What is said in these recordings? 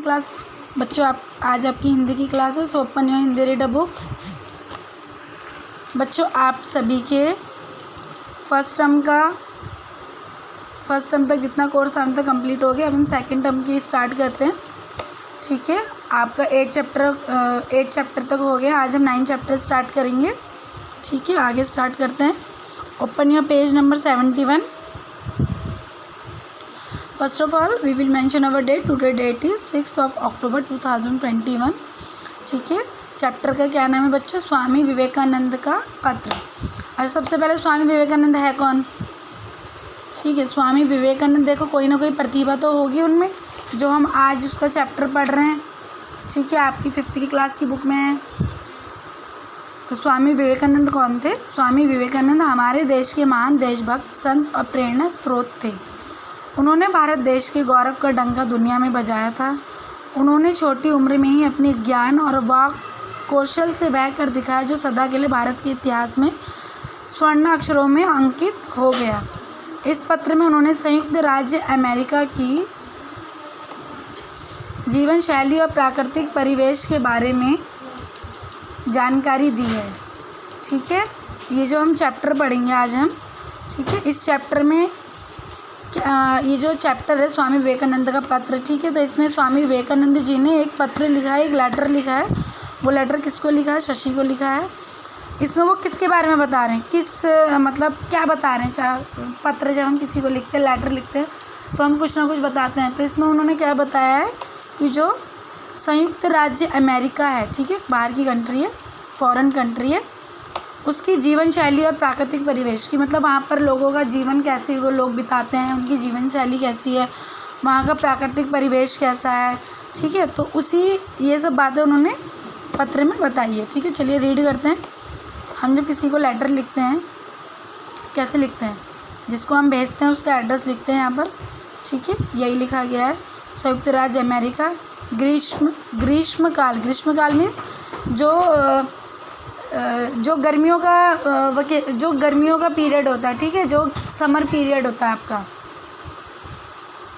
Second class बच्चों, आप आज आपकी हिंदी की क्लास है। So open your Hindi reader book. बच्चों, आप सभी के फर्स्ट टर्म तक जितना कोर्स आना था कंप्लीट हो गया। अब हम सेकंड टर्म की स्टार्ट करते हैं, ठीक है। आपका 8 चैप्टर तक हो गया। आज हम 9 चैप्टर स्टार्ट करेंगे, ठीक है। आगे स्टार्ट करते हैं। Open your page number 71। First of all we will mention our date. Today date is 6 October 2021, ठीक है। चैप्टर का क्या नाम है बच्चों? स्वामी विवेकानंद का पत्र। अच्छा, सबसे पहले स्वामी विवेकानंद है कौन? ठीक है, स्वामी विवेकानंद, देखो कोई ना कोई प्रतिभा तो होगी उनमें जो हम आज उसका चैप्टर पढ़ रहे हैं, ठीक है। आपकी 5th की क्लास की बुक में है। तो स्वामी विवेकानंद कौन थे? स्वामी विवेकानंद हमारे देश के महान देशभक्त, संत और प्रेरणा स्रोत थे। उन्होंने भारत देश के गौरव का डंका दुनिया में बजाया था। उन्होंने छोटी उम्र में ही अपने ज्ञान और वाक कौशल से बह कर दिखाया, जो सदा के लिए भारत के इतिहास में स्वर्ण अक्षरों में अंकित हो गया। इस पत्र में उन्होंने संयुक्त राज्य अमेरिका की जीवन शैली और प्राकृतिक परिवेश के बारे में जानकारी दी है, ठीक है। ये जो हम चैप्टर पढ़ेंगे आज हम, ठीक है, इस चैप्टर में ये जो चैप्टर है स्वामी विवेकानंद का पत्र, ठीक है। तो इसमें स्वामी विवेकानंद जी ने एक पत्र लिखा है, एक लेटर लिखा है। वो लेटर किसको लिखा है? शशि को लिखा है। इसमें वो किसके बारे में बता रहे हैं, मतलब क्या बता रहे हैं? पत्र जब हम किसी को लिखते हैं, लेटर लिखते हैं, तो हम कुछ ना कुछ बताते हैं। तो इसमें उन्होंने क्या बताया है कि जो संयुक्त राज्य अमेरिका है, ठीक है, बाहर की कंट्री है, फॉरेन कंट्री है, उसकी जीवन शैली और प्राकृतिक परिवेश की, मतलब वहाँ पर लोगों का जीवन कैसे वो लोग बिताते हैं, उनकी जीवन शैली कैसी है, वहाँ का प्राकृतिक परिवेश कैसा है, ठीक है। तो ये सब बातें उन्होंने पत्र में बताई है, ठीक है। चलिए रीड करते हैं। हम जब किसी को लेटर लिखते हैं कैसे लिखते हैं? जिसको हम भेजते हैं उसका एड्रेस लिखते हैं यहाँ पर, ठीक है। यही लिखा गया है, संयुक्त राज्य अमेरिका, ग्रीष्मकाल मीन्स जो गर्मियों का पीरियड होता है, ठीक है, जो समर पीरियड होता है आपका,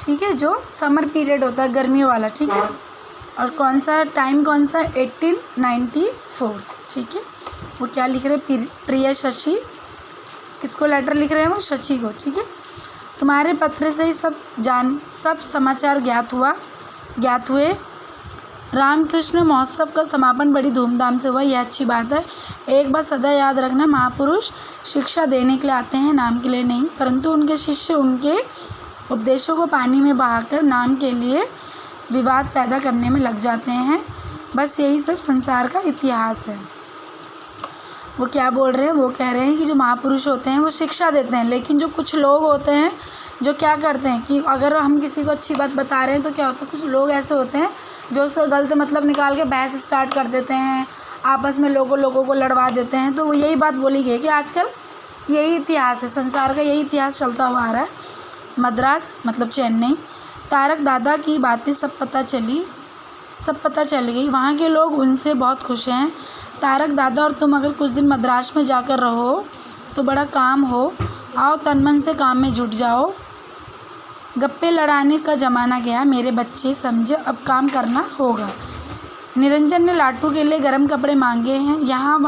ठीक है, जो समर पीरियड होता है गर्मियों वाला, ठीक है। और कौन सा टाइम, कौन सा? 1894, ठीक है। वो क्या लिख रहे हैं? प्रिय शशि। किसको लेटर लिख रहे हैं? वो शशि को, ठीक है। तुम्हारे पत्र से ही सब समाचार ज्ञात हुए। रामकृष्ण महोत्सव का समापन बड़ी धूमधाम से हुआ, यह अच्छी बात है। एक बात सदा याद रखना, महापुरुष शिक्षा देने के लिए आते हैं, नाम के लिए नहीं। परंतु उनके शिष्य उनके उपदेशों को पानी में बहाकर नाम के लिए विवाद पैदा करने में लग जाते हैं। बस यही सब संसार का इतिहास है। वो क्या बोल रहे हैं? वो कह रहे हैं कि जो महापुरुष होते हैं वो शिक्षा देते हैं, लेकिन जो कुछ लोग होते हैं जो क्या करते हैं कि अगर हम किसी को अच्छी बात बता रहे हैं तो क्या होता है, कुछ लोग ऐसे होते हैं जो उसका गलत मतलब निकाल के बहस स्टार्ट कर देते हैं, आपस में लोगों को लड़वा देते हैं। तो वो यही बात बोली गई है कि आजकल यही इतिहास है, संसार का यही इतिहास चलता हुआ आ रहा है। मद्रास मतलब चेन्नई। तारक दादा की बातें सब पता चल गई। वहाँ के लोग उनसे बहुत खुश हैं। तारक दादा और तुम अगर कुछ दिन मद्रास में जाकर रहो तो बड़ा काम हो। आओ तन मन से काम में जुट जाओ। गप्पे लड़ाने का ज़माना गया मेरे बच्चे, समझे, अब काम करना होगा। निरंजन ने लाटू के लिए गर्म कपड़े मांगे हैं। यहाँ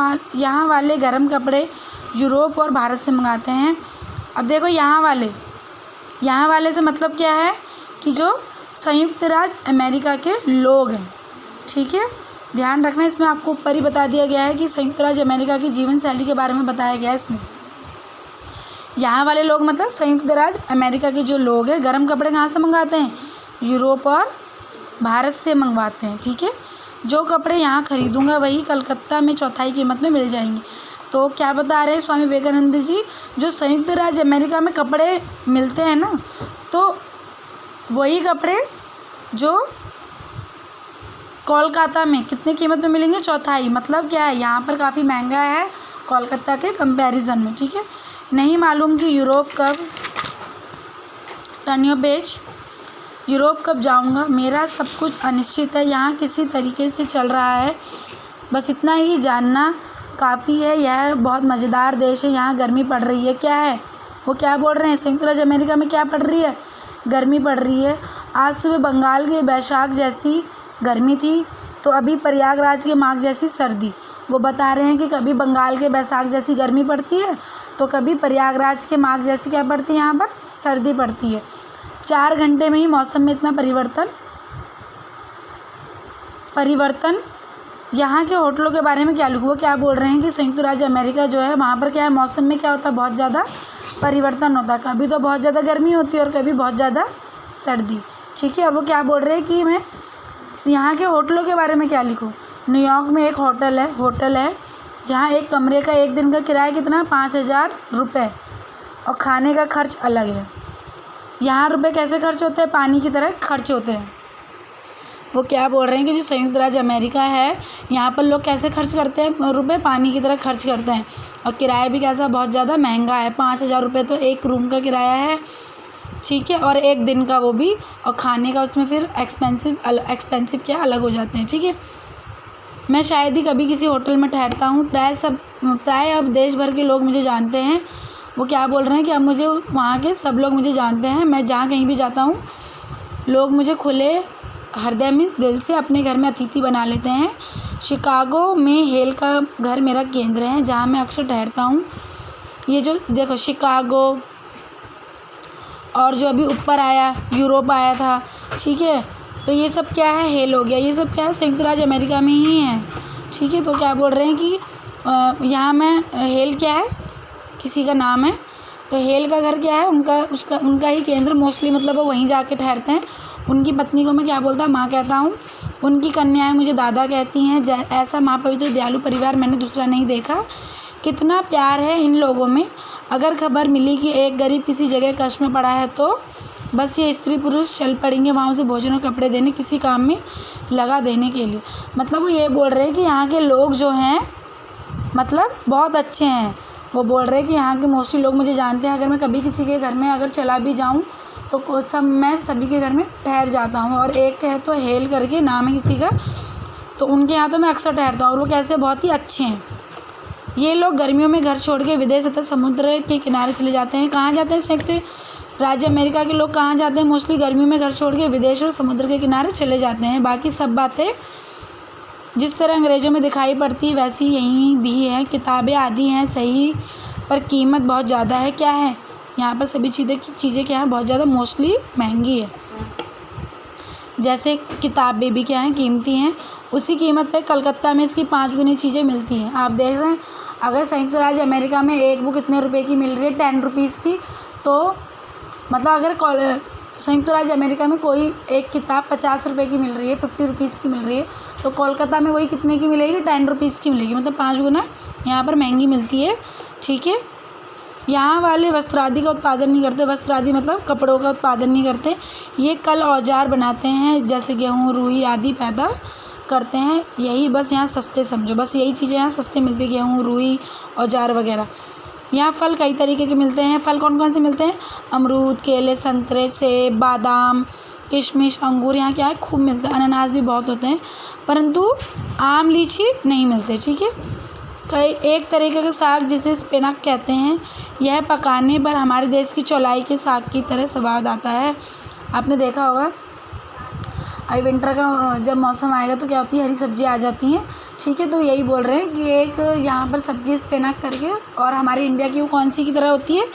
वाले गर्म कपड़े यूरोप और भारत से मंगाते हैं। अब देखो यहाँ वाले से मतलब क्या है कि जो संयुक्त राज्य अमेरिका के लोग हैं, ठीक है। ध्यान रखना, इसमें आपको ऊपर ही बता दिया गया है कि संयुक्त राज्य अमेरिका की जीवन शैली के बारे में बताया गया है। इसमें यहाँ वाले लोग मतलब संयुक्त राज्य अमेरिका के जो लोग हैं, गर्म कपड़े कहाँ से मंगाते हैं? यूरोप और भारत से मंगवाते हैं, ठीक है। जो कपड़े यहाँ खरीदूँगा वही कलकत्ता में चौथाई कीमत में मिल जाएंगे। तो क्या बता रहे हैं स्वामी विवेकानंद जी? जो संयुक्त राज्य अमेरिका में कपड़े मिलते हैं ना, तो वही कपड़े जो कोलकाता में कितने कीमत में मिलेंगे? चौथाई। मतलब क्या है, यहाँ पर काफ़ी महंगा है कोलकाता के कंपैरिजन में, ठीक है। नहीं मालूम कि यूरोप कब जाऊँगा। मेरा सब कुछ अनिश्चित है, यहाँ किसी तरीके से चल रहा है। बस इतना ही जानना काफ़ी है। यह बहुत मज़ेदार देश है, यहाँ गर्मी पड़ रही है। क्या है वो, क्या बोल रहे हैं? संयुक्त राज्य अमेरिका में क्या पड़ रही है? गर्मी पड़ रही है। आज सुबह बंगाल के बैशाख जैसी गर्मी थी, तो अभी प्रयागराज के माघ जैसी सर्दी। वो बता रहे हैं कि कभी बंगाल के बैसाख जैसी गर्मी पड़ती है, तो कभी प्रयागराज के माघ जैसी क्या पड़ती है, यहाँ पर सर्दी पड़ती है। 4 घंटे में ही मौसम में इतना परिवर्तन। यहाँ के होटलों के बारे में क्या लिखूँ, वो क्या बोल रहे हैं कि संयुक्त राज्य अमेरिका जो है, वहाँ पर क्या है, मौसम में क्या होता है, बहुत ज़्यादा परिवर्तन होता है। कभी तो बहुत ज़्यादा गर्मी होती है और कभी बहुत ज़्यादा सर्दी, ठीक है। और वो क्या बोल रहे हैं कि मैं यहाँ के होटलों के बारे में क्या लिखूँ। न्यूयॉर्क में एक होटल है जहाँ एक कमरे का एक दिन का किराया कितना, 5,000 रुपये, और खाने का खर्च अलग है। यहाँ रुपए कैसे खर्च होते हैं, पानी की तरह खर्च होते हैं। वो क्या बोल रहे हैं कि जो संयुक्त राज्य अमेरिका है, यहाँ पर लोग कैसे खर्च करते हैं, रुपए पानी की तरह खर्च करते हैं। और किराया भी कैसा, बहुत ज़्यादा महंगा है। 5,000 रुपये तो एक रूम का किराया है, ठीक है, और एक दिन का वो भी, और खाने का उसमें फिर एक्सपेंसिव क्या अलग हो जाते हैं, ठीक है। मैं शायद ही कभी किसी होटल में ठहरता हूँ। प्राय अब देश भर के लोग मुझे जानते हैं। वो क्या बोल रहे हैं कि अब मुझे वहाँ के सब लोग मुझे जानते हैं। मैं जहाँ कहीं भी जाता हूँ, लोग मुझे खुले हृदय में दिल से अपने घर में अतिथि बना लेते हैं। शिकागो में हेल का घर मेरा केंद्र है, जहाँ मैं अक्सर ठहरता हूँ। ये जो देखो शिकागो, और जो अभी ऊपर आया यूरोप आया था, ठीक है, तो ये सब क्या है, हेल हो गया। ये सब क्या है, संयुक्त राज्य अमेरिका में ही है, ठीक है। तो क्या बोल रहे हैं कि यहाँ में हेल क्या है, किसी का नाम है, तो हेल का घर क्या है, उनका ही केंद्र मोस्टली, मतलब वो वहीं जाके ठहरते हैं। उनकी पत्नी को मैं क्या बोलता, माँ कहता हूँ। उनकी कन्याएं मुझे दादा कहती हैं। ऐसा महापवित्र दयालु परिवार मैंने दूसरा नहीं देखा। कितना प्यार है इन लोगों में। अगर खबर मिली कि एक गरीब किसी जगह कष्ट में पड़ा है, तो बस ये स्त्री पुरुष चल पड़ेंगे वहाँ उसे भोजन और कपड़े देने, किसी काम में लगा देने के लिए। मतलब वो ये बोल रहे हैं कि यहाँ के लोग जो हैं, मतलब बहुत अच्छे हैं। वो बोल रहे हैं कि यहाँ के मोस्टली लोग मुझे जानते हैं। अगर मैं कभी किसी के घर में अगर चला भी जाऊँ, तो मैं सभी के घर में ठहर जाता हूँ। और एक है तो हेल करके नाम है किसी का, तो उनके यहाँ तो मैं अक्सर ठहरता हूँ। और वो कैसे बहुत ही अच्छे हैं। ये लोग गर्मियों में घर छोड़ के विदेश तथा समुद्र के किनारे चले जाते हैं। कहाँ जाते हैं, संयुक्त राज्य अमेरिका के लोग कहाँ जाते हैं, मोस्टली गर्मियों में घर छोड़ के विदेश और समुद्र के किनारे चले जाते हैं। बाकी सब बातें जिस तरह अंग्रेज़ों में दिखाई पड़ती है, वैसी यहीं भी है। किताबें आदि हैं सही, पर कीमत बहुत ज़्यादा है। क्या है, यहाँ पर सभी चीज़ें क्या हैं, बहुत ज़्यादा मोस्टली महंगी है। जैसे किताबें भी क्या हैं, कीमती हैं। उसी कीमत पे कलकत्ता में इसकी 5 गुनी चीज़ें मिलती हैं। आप देख रहे हैं, अगर संयुक्त राज्य अमेरिका में एक बुक कितने रुपए की मिल रही है, 10 रुपीज़ की, तो मतलब अगर संयुक्त राज्य अमेरिका में कोई एक किताब 50 रुपये की मिल रही है, 50 रुपीज़ की मिल रही है, तो कोलकाता में वही कितने की मिलेगी, 10 रुपीज़ की मिलेगी। मतलब 5 गुना यहाँ पर महंगी मिलती है, ठीक है। यहाँ वाले वस्त्र आदि का उत्पादन नहीं करते। वस्त्र आदि मतलब कपड़ों का उत्पादन नहीं करते। ये कल औजार बनाते हैं, जैसे गेहूँ, रुई आदि पैदा करते हैं। यही बस यहाँ सस्ते समझो, बस यही चीज़ें यहाँ सस्ते मिलती है, गेहूँ, रुई, औजार वगैरह। यहाँ फल कई तरीके के मिलते हैं। फल कौन कौन से मिलते हैं, अमरूद, केले, संतरे, सेब, बादाम, किशमिश, अंगूर यहाँ क्या है, खूब मिलते हैं। अनानास भी बहुत होते हैं, परंतु आम, लीची नहीं मिलते, ठीक है। एक तरीके का साग जिसे स्पिनक कहते हैं, यह पकाने पर हमारे देश की चौलाई के साग की तरह स्वाद आता है। आपने देखा होगा, अभी विंटर का जब मौसम आएगा तो क्या होती है, हरी सब्जी आ जाती हैं, ठीक है। तो यही बोल रहे हैं कि एक यहाँ पर सब्जी स्पिनक करके, और हमारी इंडिया की वो कौन सी की तरह होती है,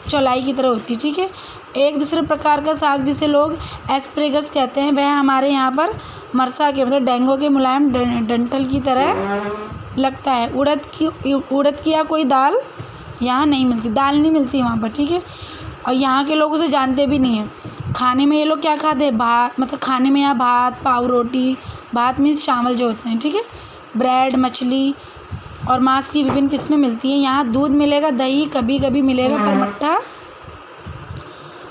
चौलाई की तरह होती है, ठीक है। एक दूसरे प्रकार का साग जिसे लोग एस्प्रेगस कहते हैं, वह हमारे यहाँ पर मरसा के मतलब डेंगू के मुलायम डंठल की तरह लगता है। उड़द की या कोई दाल यहाँ नहीं मिलती, दाल नहीं मिलती वहाँ पर, ठीक है। और यहाँ के लोग उसे जानते भी नहीं हैं। खाने में ये लोग क्या खाते हैं, भात, मतलब खाने में यहाँ भात, पाव रोटी, भात मीन्स चावल जो होते हैं, ठीक है। ब्रेड, मछली और मांस की विभिन्न किस्में मिलती हैं। यहाँ दूध मिलेगा, दही कभी कभी मिलेगा, पर मट्ठा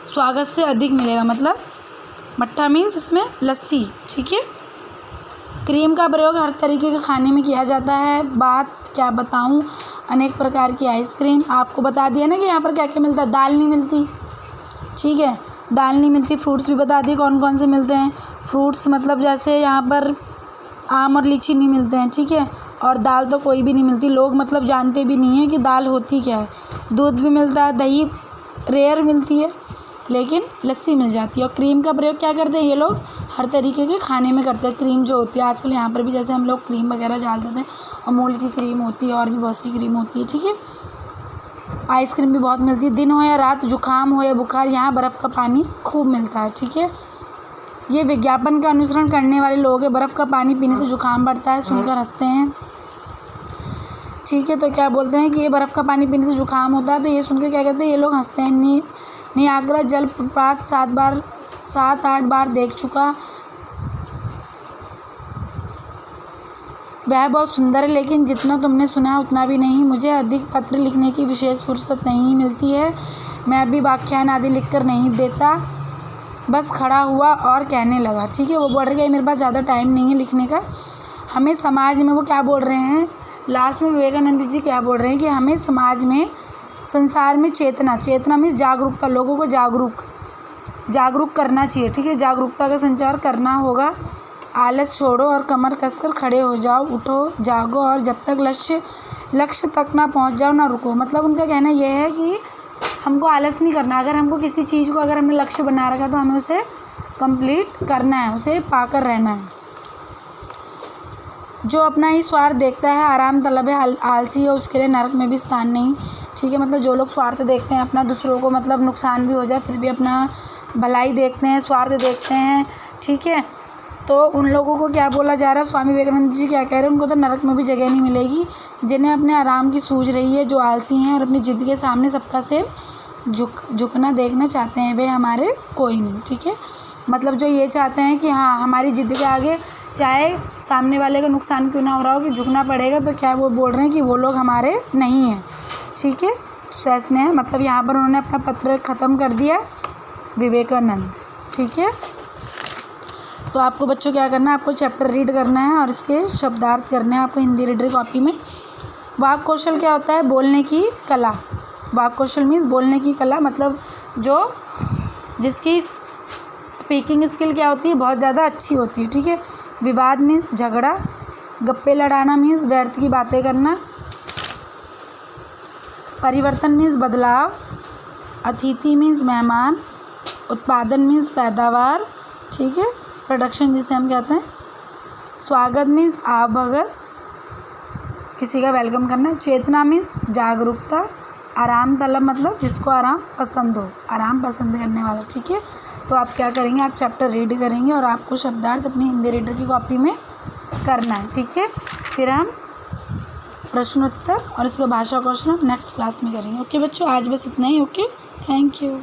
स्वागत से अधिक मिलेगा। मतलब मट्ठा मीन्स इसमें लस्सी, ठीक है। क्रीम का प्रयोग हर तरीके के खाने में किया जाता है। बात क्या बताऊँ, अनेक प्रकार की आइसक्रीम। आपको बता दिया ना कि यहाँ पर क्या क्या मिलता है, दाल नहीं मिलती, ठीक है, दाल नहीं मिलती। फ्रूट्स भी बता दिए कौन कौन से मिलते हैं। फ्रूट्स मतलब जैसे यहाँ पर आम और लीची नहीं मिलते हैं, ठीक है। और दाल तो कोई भी नहीं मिलती, लोग मतलब जानते भी नहीं हैं कि दाल होती क्या है। दूध भी मिलता है, दही रेयर मिलती है, लेकिन लस्सी मिल जाती है। और क्रीम का प्रयोग क्या करते हैं ये लोग, हर तरीके के खाने में करते हैं। क्रीम जो होती है आजकल यहाँ पर भी जैसे हम लोग क्रीम वगैरह डालते थे, अमूल की क्रीम होती है और भी बहुत सी क्रीम होती है, ठीक है। आइसक्रीम भी बहुत मिलती है। दिन हो या रात, जुकाम हो या बुखार, यहाँ बर्फ़ का पानी खूब मिलता है, ठीक है। ये विज्ञापन का अनुसरण करने वाले लोग हैं। बर्फ़ का पानी पीने से जुकाम बढ़ता है, सुनकर हंसते हैं, ठीक है। तो क्या बोलते हैं कि ये बर्फ़ का पानी पीने से जुकाम होता है, तो ये सुनकर क्या कहते हैं ये लोग हंसते हैं। नियाग्रा जलप्रपात 7-8 बार देख चुका। वह बहुत सुंदर है, लेकिन जितना तुमने सुना है उतना भी नहीं। मुझे अधिक पत्र लिखने की विशेष फुर्सत नहीं मिलती है। मैं अभी व्याख्यान आदि लिखकर नहीं देता। बस खड़ा हुआ और कहने लगा, ठीक है। वो बोल रहे कि मेरे पास ज़्यादा टाइम नहीं है लिखने का। हमें समाज में, वो क्या बोल रहे हैं लास्ट में, विवेकानंद जी क्या बोल रहे हैं कि हमें समाज में, संसार में चेतना मीन्स जागरूकता, लोगों को जागरूक करना चाहिए, ठीक है। जागरूकता का संचार करना होगा। आलस छोड़ो और कमर कसकर खड़े हो जाओ, उठो, जागो और जब तक लक्ष्य तक ना पहुंच जाओ ना रुको। मतलब उनका कहना यह है कि हमको आलस नहीं करना। अगर हमको किसी चीज़ को, अगर हमने लक्ष्य बना रखा तो हमें उसे कंप्लीट करना है, उसे पाकर रहना है। जो अपना ही स्वार्थ देखता है आराम तलब है, आलसी है, उसके लिए नरक में भी स्थान नहीं, ठीक है। मतलब जो लोग स्वार्थ देखते हैं अपना, दूसरों को मतलब नुकसान भी हो जाए फिर भी अपना भलाई देखते हैं, स्वार्थ देखते हैं, ठीक है। तो उन लोगों को क्या बोला जा रहा है, स्वामी विवेकानंद जी क्या कह रहे हैं, उनको तो नरक में भी जगह नहीं मिलेगी। जिन्हें अपने आराम की सूझ रही है, जो आलसी हैं और अपनी जिद के सामने सबका सिर झुकना देखना चाहते हैं, वे हमारे कोई नहीं, ठीक है। मतलब जो ये चाहते हैं कि हाँ हमारी जिद के आगे चाहे सामने वाले का नुकसान क्यों ना हो रहा हो कि झुकना पड़ेगा, तो क्या वो बोल रहे हैं कि वो लोग हमारे नहीं हैं, ठीक है। सैस ने मतलब यहाँ पर उन्होंने अपना पत्र ख़त्म कर दिया विवेकानंद, ठीक है। तो आपको बच्चों क्या करना है, आपको चैप्टर रीड करना है और इसके शब्दार्थ करने हैं आपको हिंदी रीडर कॉपी में। वाक कौशल क्या होता है, बोलने की कला। वाक कौशल मीन्स बोलने की कला, मतलब जिसकी स्पीकिंग स्किल क्या होती है, बहुत ज़्यादा अच्छी होती है, ठीक है। विवाद मीन्स झगड़ा। गप्पे लड़ाना मीन्स व्यर्थ की बातें करना। परिवर्तन मीन्स बदलाव। अतिथि मीन्स मेहमान। उत्पादन मीन्स पैदावार, ठीक है, प्रोडक्शन जिसे हम कहते हैं। स्वागत मीन्स आवभगत, किसी का वेलकम करना। चेतना मीन्स जागरूकता। आराम तलब मतलब जिसको आराम पसंद हो, आराम पसंद करने वाला, ठीक है। तो आप क्या करेंगे, आप चैप्टर रीड करेंगे और आपको शब्दार्थ अपनी हिंदी रीडर की कॉपी में करना है, ठीक है। फिर हम प्रश्नोत्तर और इसका भाषा कौशल हम नेक्स्ट क्लास में करेंगे। ओके बच्चों, आज बस इतना ही। Okay, thank you.